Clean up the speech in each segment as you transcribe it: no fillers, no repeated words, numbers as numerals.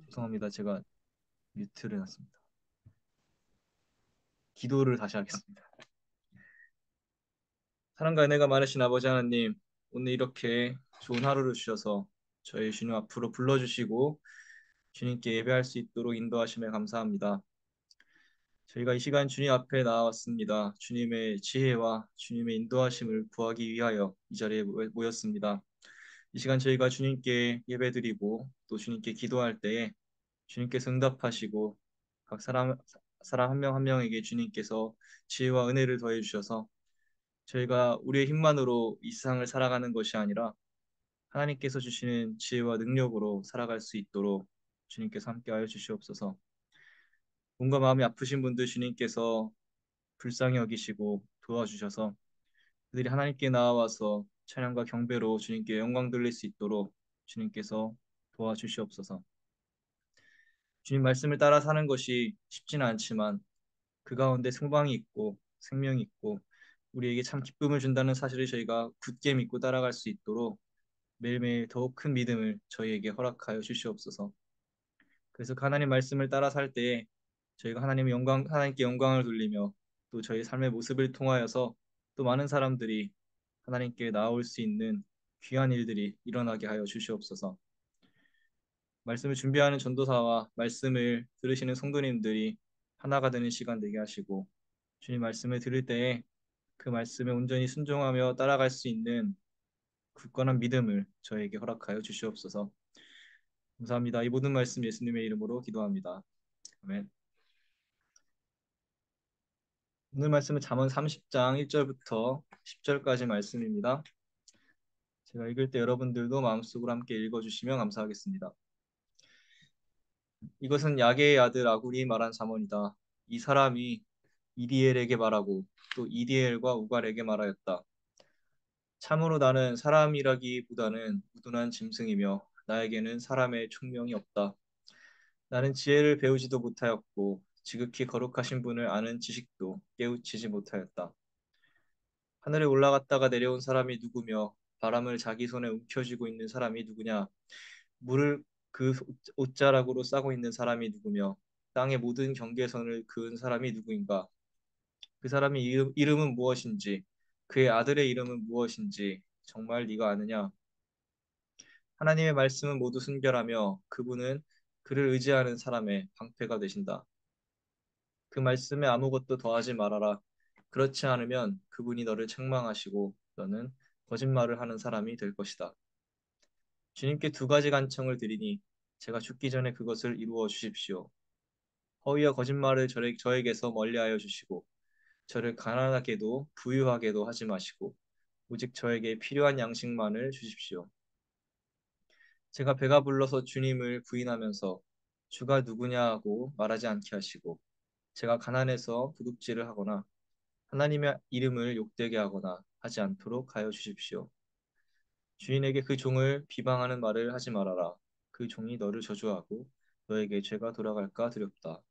죄송합니다. 제가 뮤트를 놨습니다. 기도를 다시 하겠습니다. 사랑과 은혜가 많으신 아버지 하나님, 오늘 이렇게 좋은 하루를 주셔서 저희 주님 앞으로 불러주시고 주님께 예배할 수 있도록 인도하심에 감사합니다. 저희가 이 시간 주님 앞에 나왔습니다. 주님의 지혜와 주님의 인도하심을 구하기 위하여 이 자리에 모였습니다. 이 시간 저희가 주님께 예배드리고 또 주님께 기도할 때에 주님께서 응답하시고 각 사람 한 명 한 명에게 주님께서 지혜와 은혜를 더해 주셔서 저희가 우리의 힘만으로 이 세상을 살아가는 것이 아니라 하나님께서 주시는 지혜와 능력으로 살아갈 수 있도록 주님께서 함께하여 주시옵소서. 몸과 마음이 아프신 분들 주님께서 불쌍히 여기시고 도와주셔서 그들이 하나님께 나와서 찬양과 경배로 주님께 영광 돌릴 수 있도록 주님께서 도와주시옵소서. 주님 말씀을 따라 사는 것이 쉽지는 않지만 그 가운데 승방이 있고 생명이 있고 우리에게 참 기쁨을 준다는 사실을 저희가 굳게 믿고 따라갈 수 있도록 매일매일 더욱 큰 믿음을 저희에게 허락하여 주시옵소서. 그래서 그 하나님 말씀을 따라 살 때에 저희가 하나님께 영광을 돌리며 또 저희 삶의 모습을 통하여서 또 많은 사람들이 하나님께 나올 수 있는 귀한 일들이 일어나게 하여 주시옵소서. 말씀을 준비하는 전도사와 말씀을 들으시는 성도님들이 하나가 되는 시간 되게 하시고 주님 말씀을 들을 때에 그 말씀에 온전히 순종하며 따라갈 수 있는 굳건한 믿음을 저에게 허락하여 주시옵소서. 감사합니다. 이 모든 말씀 예수님의 이름으로 기도합니다. 아멘. 오늘 말씀은 잠언 30장 1절부터 10절까지 말씀입니다. 제가 읽을 때 여러분들도 마음속으로 함께 읽어주시면 감사하겠습니다. 이것은 야게의 아들 아굴이 말한 잠언이다. 이 사람이 이디엘에게 말하고 또 이디엘과 우갈에게 말하였다. 참으로 나는 사람이라기보다는 우둔한 짐승이며 나에게는 사람의 총명이 없다. 나는 지혜를 배우지도 못하였고 지극히 거룩하신 분을 아는 지식도 깨우치지 못하였다. 하늘에 올라갔다가 내려온 사람이 누구며 바람을 자기 손에 움켜쥐고 있는 사람이 누구냐? 물을 그 옷자락으로 싸고 있는 사람이 누구며 땅의 모든 경계선을 그은 사람이 누구인가? 그 사람의 이름은 무엇인지 그의 아들의 이름은 무엇인지 정말 네가 아느냐? 하나님의 말씀은 모두 순결하며 그분은 그를 의지하는 사람의 방패가 되신다. 그 말씀에 아무것도 더하지 말아라. 그렇지 않으면 그분이 너를 책망하시고 너는 거짓말을 하는 사람이 될 것이다. 주님께 두 가지 간청을 드리니 제가 죽기 전에 그것을 이루어 주십시오. 허위와 거짓말을 저에게서 멀리하여 주시고 저를 가난하게도 부유하게도 하지 마시고 오직 저에게 필요한 양식만을 주십시오. 제가 배가 불러서 주님을 부인하면서 주가 누구냐 하고 말하지 않게 하시고 제가 가난해서 도둑질을 하거나 하나님의 이름을 욕되게 하거나 하지 않도록 하여 주십시오. 주인에게 그 종을 비방하는 말을 하지 말아라. 그 종이 너를 저주하고 너에게 죄가 돌아갈까 두렵다.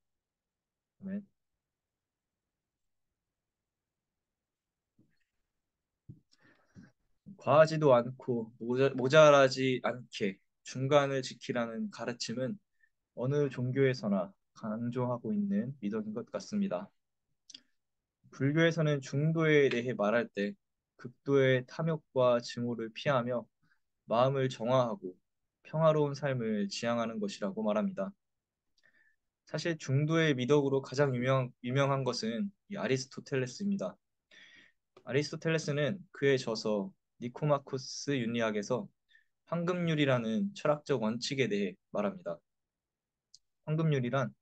아멘. 과하지도 않고 모자라지 않게 중간을 지키라는 가르침은 어느 종교에서나 강조하고 있는 미덕인 것 같습니다. 불교에서는 중도에 대해 말할 때 극도의 탐욕과 증오를 피하며 마음을 정화하고 평화로운 삶을 지향하는 것이라고 말합니다. 사실 중도의 미덕으로 가장 유명한 것은 이 아리스토텔레스입니다. 아리스토텔레스는 그의 저서 니코마코스 윤리학에서 황금률이라는 철학적 원칙에 대해 말합니다. 황금률이란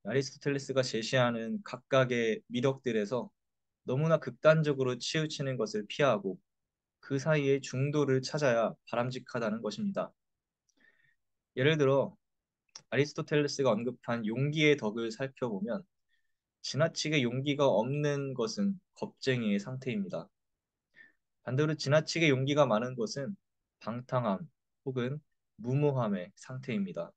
아리스토텔레스가 제시하는 각각의 미덕들에서 너무나 극단적으로 치우치는 것을 피하고 그 사이에 중도를 찾아야 바람직하다는 것입니다. 예를 들어 아리스토텔레스가 언급한 용기의 덕을 살펴보면 지나치게 용기가 없는 것은 겁쟁이의 상태입니다. 반대로 지나치게 용기가 많은 것은 방탕함 혹은 무모함의 상태입니다.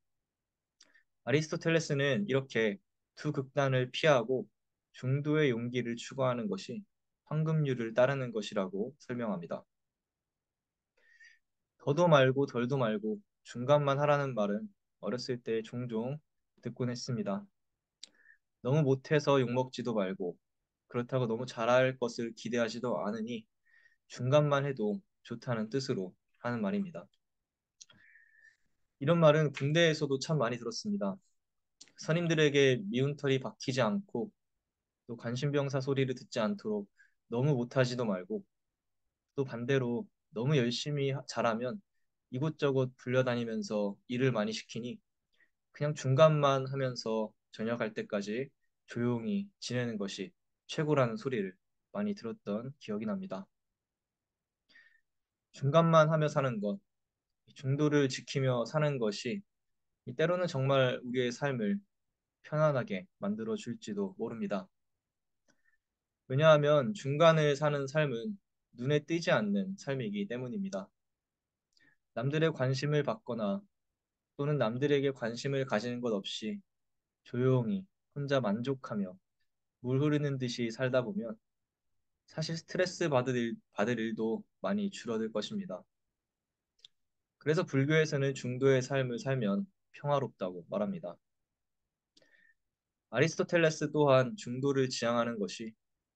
아리스토텔레스는 이렇게 두 극단을 피하고 중도의 용기를 추구하는 것이 황금률을 따르는 것이라고 설명합니다. 더도 말고 덜도 말고 중간만 하라는 말은 어렸을 때 종종 듣곤 했습니다. 너무 못해서 욕먹지도 말고 그렇다고 너무 잘할 것을 기대하지도 않으니 중간만 해도 좋다는 뜻으로 하는 말입니다. 이런 말은 군대에서도 참 많이 들었습니다. 선임들에게 미운 털이 박히지 않고 또 관심병사 소리를 듣지 않도록 너무 못하지도 말고 또 반대로 너무 열심히 잘하면 이곳저곳 불려다니면서 일을 많이 시키니 그냥 중간만 하면서 전역할 때까지 조용히 지내는 것이 최고라는 소리를 많이 들었던 기억이 납니다. 중간만 하며 사는 것, 중도를 지키며 사는 것이 때로는 정말 우리의 삶을 편안하게 만들어 줄지도 모릅니다. 왜냐하면 중간을 사는 삶은 눈에 띄지 않는 삶이기 때문입니다. 남들의 관심을 받거나 또는 남들에게 관심을 가지는 것 없이 조용히 혼자 만족하며 물 흐르는 듯이 살다 보면 사실 스트레스 받을 일도 많이 줄어들 것입니다. 그래서 불교에서는 중도의 삶을 살면 평화롭다고 말합니다. 아리스토텔레스 또한 중도를 지향하는 것이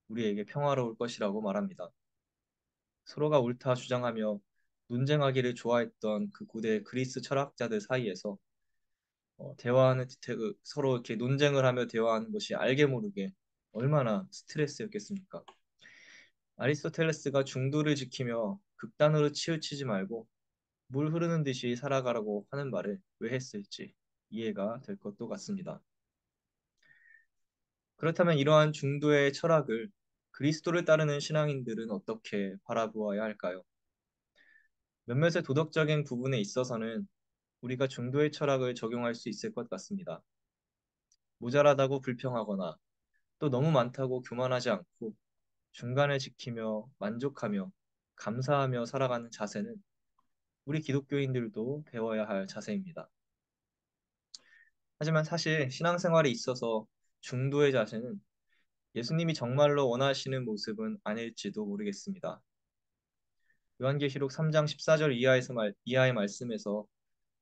우리에게 평화로울 것이라고 말합니다. 서로가 옳다 주장하며 논쟁하기를 좋아했던 그 고대 그리스 철학자들 사이에서 서로 이렇게 논쟁을 하며 대화하는 것이 알게 모르게 얼마나 스트레스였겠습니까? 아리스토텔레스가 중도를 지키며 극단으로 치우치지 말고 물 흐르는 듯이 살아가라고 하는 말을 왜 했을지 이해가 될 것도 같습니다. 그렇다면 이러한 중도의 철학을 그리스도를 따르는 신앙인들은 어떻게 바라보아야 할까요? 몇몇의 도덕적인 부분에 있어서는 우리가 중도의 철학을 적용할 수 있을 것 같습니다. 모자라다고 불평하거나 또 너무 많다고 교만하지 않고 중간을 지키며 만족하며 감사하며 살아가는 자세는 우리 기독교인들도 배워야 할 자세입니다. 하지만 사실 신앙생활에 있어서 중도의 자세는 예수님이 정말로 원하시는 모습은 아닐지도 모르겠습니다. 요한계시록 3장 14절 이하의 말씀에서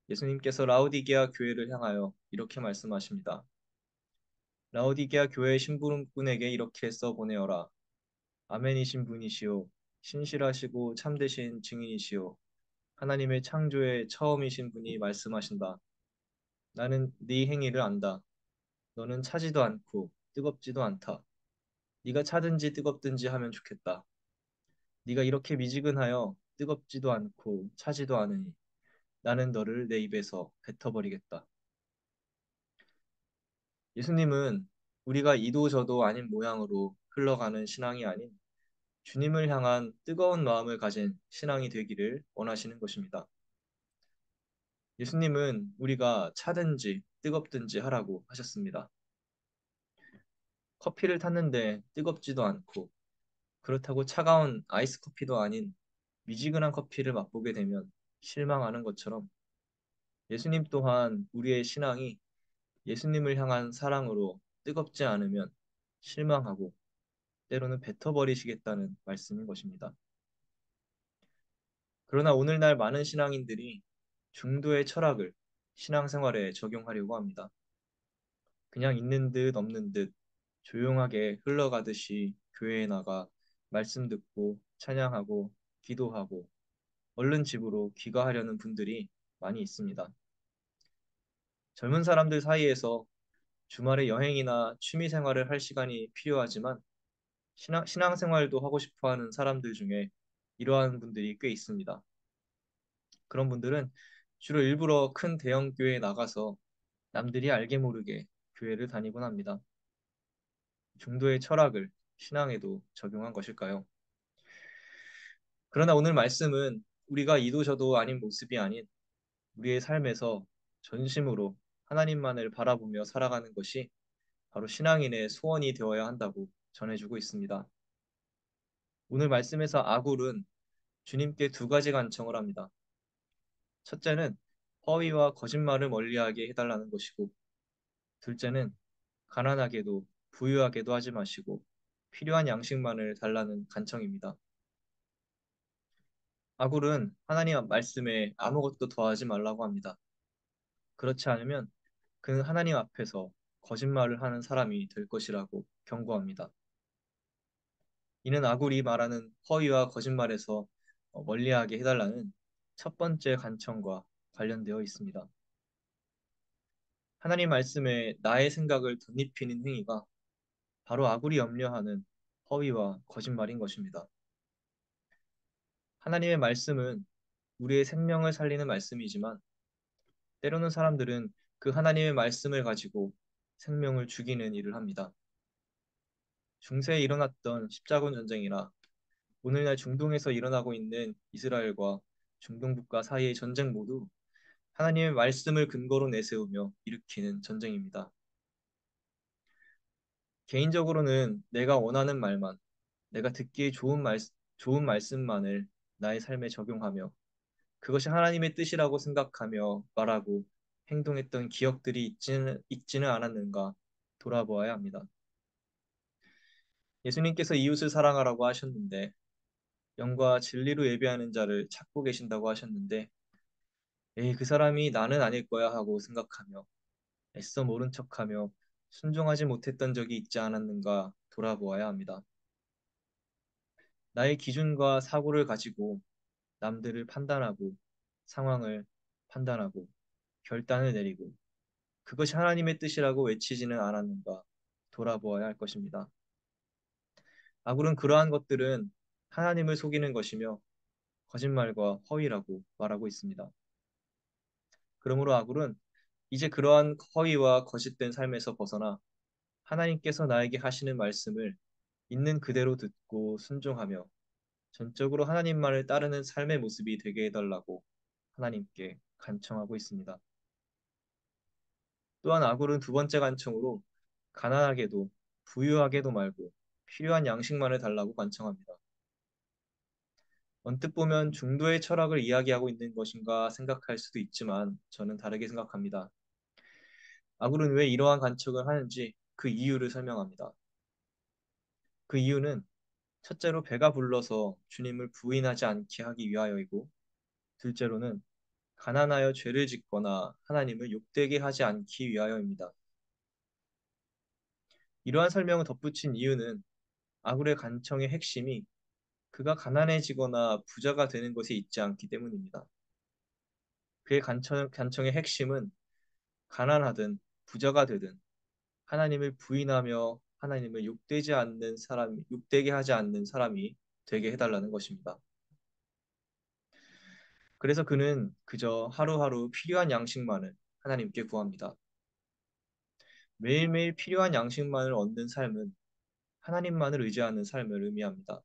예수님께서 라오디게아 교회를 향하여 이렇게 말씀하십니다. 라오디게아 교회 심부름꾼에게 이렇게 써 보내어라. 아멘이신 분이시요 신실하시고 참되신 증인이시요 하나님의 창조의 처음이신 분이 말씀하신다. 나는 네 행위를 안다. 너는 차지도 않고 뜨겁지도 않다. 네가 차든지 뜨겁든지 하면 좋겠다. 네가 이렇게 미지근하여 뜨겁지도 않고 차지도 않으니 나는 너를 내 입에서 뱉어버리겠다. 예수님은 우리가 이도 저도 아닌 모양으로 흘러가는 신앙이 아닌 주님을 향한 뜨거운 마음을 가진 신앙이 되기를 원하시는 것입니다. 예수님은 우리가 차든지 뜨겁든지 하라고 하셨습니다. 커피를 탔는데 뜨겁지도 않고 그렇다고 차가운 아이스 커피도 아닌 미지근한 커피를 맛보게 되면 실망하는 것처럼 예수님 또한 우리의 신앙이 예수님을 향한 사랑으로 뜨겁지 않으면 실망하고 때로는 뱉어버리시겠다는 말씀인 것입니다. 그러나 오늘날 많은 신앙인들이 중도의 철학을 신앙생활에 적용하려고 합니다. 그냥 있는 듯 없는 듯 조용하게 흘러가듯이 교회에 나가 말씀 듣고 찬양하고 기도하고 얼른 집으로 귀가하려는 분들이 많이 있습니다. 젊은 사람들 사이에서 주말에 여행이나 취미 생활을 할 시간이 필요하지만 신앙생활도 하고 싶어 하는 사람들 중에 이러한 분들이 꽤 있습니다. 그런 분들은 주로 일부러 큰 대형 교회에 나가서 남들이 알게 모르게 교회를 다니곤 합니다. 중도의 철학을 신앙에도 적용한 것일까요? 그러나 오늘 말씀은 우리가 이도 저도 아닌 모습이 아닌 우리의 삶에서 전심으로 하나님만을 바라보며 살아가는 것이 바로 신앙인의 소원이 되어야 한다고 전해주고 있습니다. 오늘 말씀에서 아굴은 주님께 두 가지 간청을 합니다. 첫째는 허위와 거짓말을 멀리하게 해달라는 것이고, 둘째는 가난하게도 부유하게도 하지 마시고 필요한 양식만을 달라는 간청입니다. 아굴은 하나님 말씀에 아무것도 더하지 말라고 합니다. 그렇지 않으면 그는 하나님 앞에서 거짓말을 하는 사람이 될 것이라고 경고합니다. 이는 아굴이 말하는 허위와 거짓말에서 멀리하게 해달라는 첫 번째 간청과 관련되어 있습니다. 하나님 말씀에 나의 생각을 덧입히는 행위가 바로 아굴이 염려하는 허위와 거짓말인 것입니다. 하나님의 말씀은 우리의 생명을 살리는 말씀이지만 때로는 사람들은 그 하나님의 말씀을 가지고 생명을 죽이는 일을 합니다. 중세에 일어났던 십자군 전쟁이나 오늘날 중동에서 일어나고 있는 이스라엘과 중동 국가 사이의 전쟁 모두 하나님의 말씀을 근거로 내세우며 일으키는 전쟁입니다. 개인적으로는 내가 원하는 말만, 내가 듣기에 좋은 말씀만을 나의 삶에 적용하며 그것이 하나님의 뜻이라고 생각하며 말하고 행동했던 기억들이 있지는 않았는가 돌아보아야 합니다. 예수님께서 이웃을 사랑하라고 하셨는데 영과 진리로 예배하는 자를 찾고 계신다고 하셨는데 에이, 그 사람이 나는 아닐 거야 하고 생각하며 애써 모른 척하며 순종하지 못했던 적이 있지 않았는가 돌아보아야 합니다. 나의 기준과 사고를 가지고 남들을 판단하고 상황을 판단하고 결단을 내리고 그것이 하나님의 뜻이라고 외치지는 않았는가 돌아보아야 할 것입니다. 아굴은 그러한 것들은 하나님을 속이는 것이며 거짓말과 허위라고 말하고 있습니다. 그러므로 아굴은 이제 그러한 허위와 거짓된 삶에서 벗어나 하나님께서 나에게 하시는 말씀을 있는 그대로 듣고 순종하며 전적으로 하나님만을 따르는 삶의 모습이 되게 해달라고 하나님께 간청하고 있습니다. 또한 아굴은 두 번째 간청으로 가난하게도 부유하게도 말고 필요한 양식만을 달라고 간청합니다. 언뜻 보면 중도의 철학을 이야기하고 있는 것인가 생각할 수도 있지만 저는 다르게 생각합니다. 아굴은 왜 이러한 간청을 하는지 그 이유를 설명합니다. 그 이유는 첫째로 배가 불러서 주님을 부인하지 않게 하기 위하여이고 둘째로는 가난하여 죄를 짓거나 하나님을 욕되게 하지 않기 위하여입니다. 이러한 설명을 덧붙인 이유는 아굴의 간청의 핵심이 그가 가난해지거나 부자가 되는 것에 있지 않기 때문입니다. 그의 간청의 핵심은 가난하든 부자가 되든 하나님을 부인하며 하나님을 욕되게 하지 않는 사람이 되게 해달라는 것입니다. 그래서 그는 그저 하루하루 필요한 양식만을 하나님께 구합니다. 매일매일 필요한 양식만을 얻는 삶은 하나님만을 의지하는 삶을 의미합니다.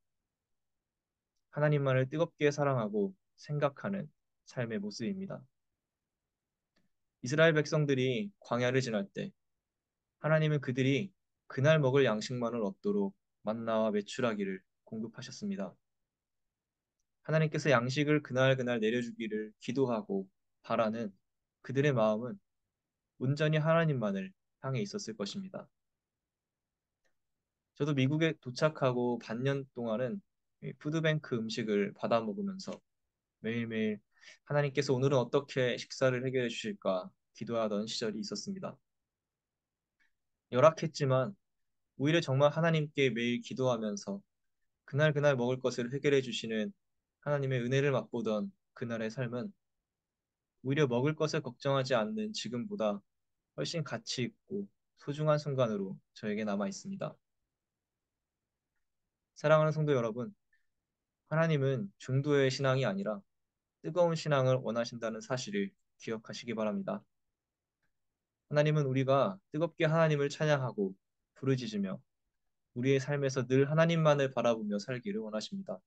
하나님만을 뜨겁게 사랑하고 생각하는 삶의 모습입니다. 이스라엘 백성들이 광야를 지날 때 하나님은 그들이 그날 먹을 양식만을 얻도록 만나와 메추라기를 공급하셨습니다. 하나님께서 양식을 그날 내려주기를 기도하고 바라는 그들의 마음은 온전히 하나님만을 향해 있었을 것입니다. 저도 미국에 도착하고 반년 동안은 이 푸드뱅크 음식을 받아 먹으면서 매일매일 하나님께서 오늘은 어떻게 식사를 해결해 주실까 기도하던 시절이 있었습니다. 열악했지만 오히려 정말 하나님께 매일 기도하면서 그날 먹을 것을 해결해 주시는 하나님의 은혜를 맛보던 그날의 삶은 오히려 먹을 것을 걱정하지 않는 지금보다 훨씬 가치 있고 소중한 순간으로 저에게 남아 있습니다. 사랑하는 성도 여러분, 하나님은 중도의 신앙이 아니라 뜨거운 신앙을 원하신다는 사실을 기억하시기 바랍니다. 하나님은 우리가 뜨겁게 하나님을 찬양하고 부르짖으며 우리의 삶에서 늘 하나님만을 바라보며 살기를 원하십니다.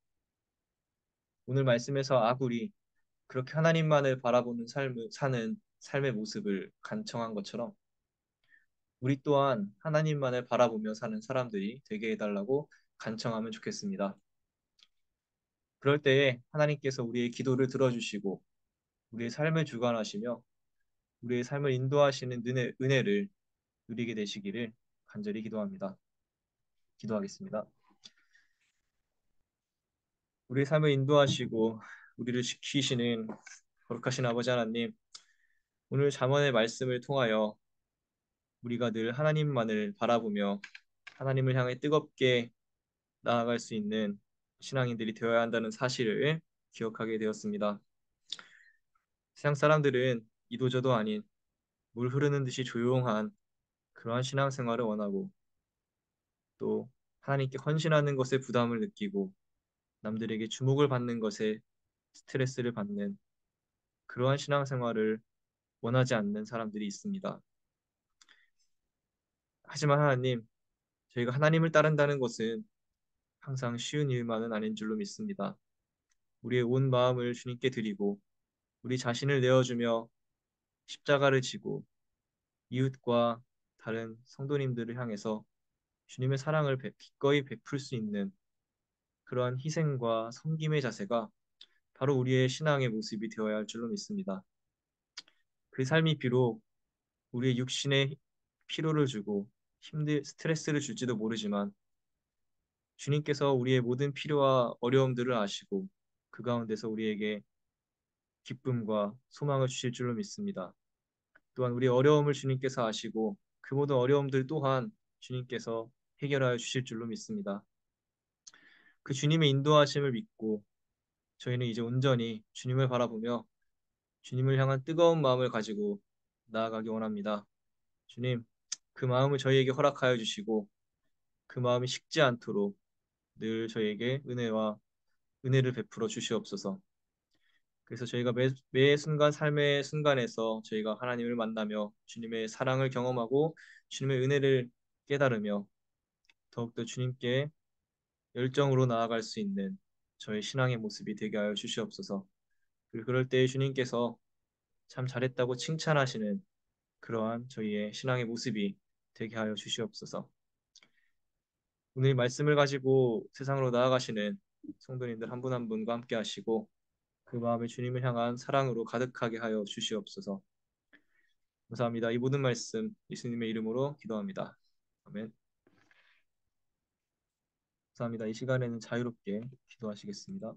오늘 말씀에서 아굴이 그렇게 하나님만을 바라보는 사는 삶의 모습을 간청한 것처럼 우리 또한 하나님만을 바라보며 사는 사람들이 되게 해달라고 간청하면 좋겠습니다. 그럴 때에 하나님께서 우리의 기도를 들어주시고 우리의 삶을 주관하시며 우리의 삶을 인도하시는 은혜를 누리게 되시기를 간절히 기도합니다. 기도하겠습니다. 우리의 삶을 인도하시고 우리를 지키시는 거룩하신 아버지 하나님, 오늘 잠언의 말씀을 통하여 우리가 늘 하나님만을 바라보며 하나님을 향해 뜨겁게 나아갈 수 있는 신앙인들이 되어야 한다는 사실을 기억하게 되었습니다. 세상 사람들은 이도저도 아닌 물 흐르는 듯이 조용한 그러한 신앙생활을 원하고 또 하나님께 헌신하는 것에 부담을 느끼고 남들에게 주목을 받는 것에 스트레스를 받는 그러한 신앙생활을 원하지 않는 사람들이 있습니다. 하지만 하나님, 저희가 하나님을 따른다는 것은 항상 쉬운 일만은 아닌 줄로 믿습니다. 우리의 온 마음을 주님께 드리고 우리 자신을 내어주며 십자가를 지고 이웃과 다른 성도님들을 향해서 주님의 사랑을 기꺼이 베풀 수 있는 그러한 희생과 섬김의 자세가 바로 우리의 신앙의 모습이 되어야 할 줄로 믿습니다. 그 삶이 비록 우리의 육신에 피로를 주고 스트레스를 줄지도 모르지만 주님께서 우리의 모든 필요와 어려움들을 아시고 그 가운데서 우리에게 기쁨과 소망을 주실 줄로 믿습니다. 또한 우리의 어려움을 주님께서 아시고 그 모든 어려움들 또한 주님께서 해결하여 주실 줄로 믿습니다. 그 주님의 인도하심을 믿고 저희는 이제 온전히 주님을 바라보며 주님을 향한 뜨거운 마음을 가지고 나아가기 원합니다. 주님, 그 마음을 저희에게 허락하여 주시고 그 마음이 식지 않도록 늘 저희에게 은혜를 베풀어 주시옵소서. 그래서 저희가 매 순간 삶의 순간에서 저희가 하나님을 만나며 주님의 사랑을 경험하고 주님의 은혜를 깨달으며 더욱더 주님께 열정으로 나아갈 수 있는 저희 신앙의 모습이 되게 하여 주시옵소서. 그리고 그럴 때 주님께서 참 잘했다고 칭찬하시는 그러한 저희의 신앙의 모습이 되게 하여 주시옵소서. 오늘 말씀을 가지고 세상으로 나아가시는 성도님들 한 분 한 분과 함께 하시고 그 마음을 주님을 향한 사랑으로 가득하게 하여 주시옵소서. 감사합니다. 이 모든 말씀 예수님의 이름으로 기도합니다. 아멘. 감사합니다. 이 시간에는 자유롭게 기도하시겠습니다.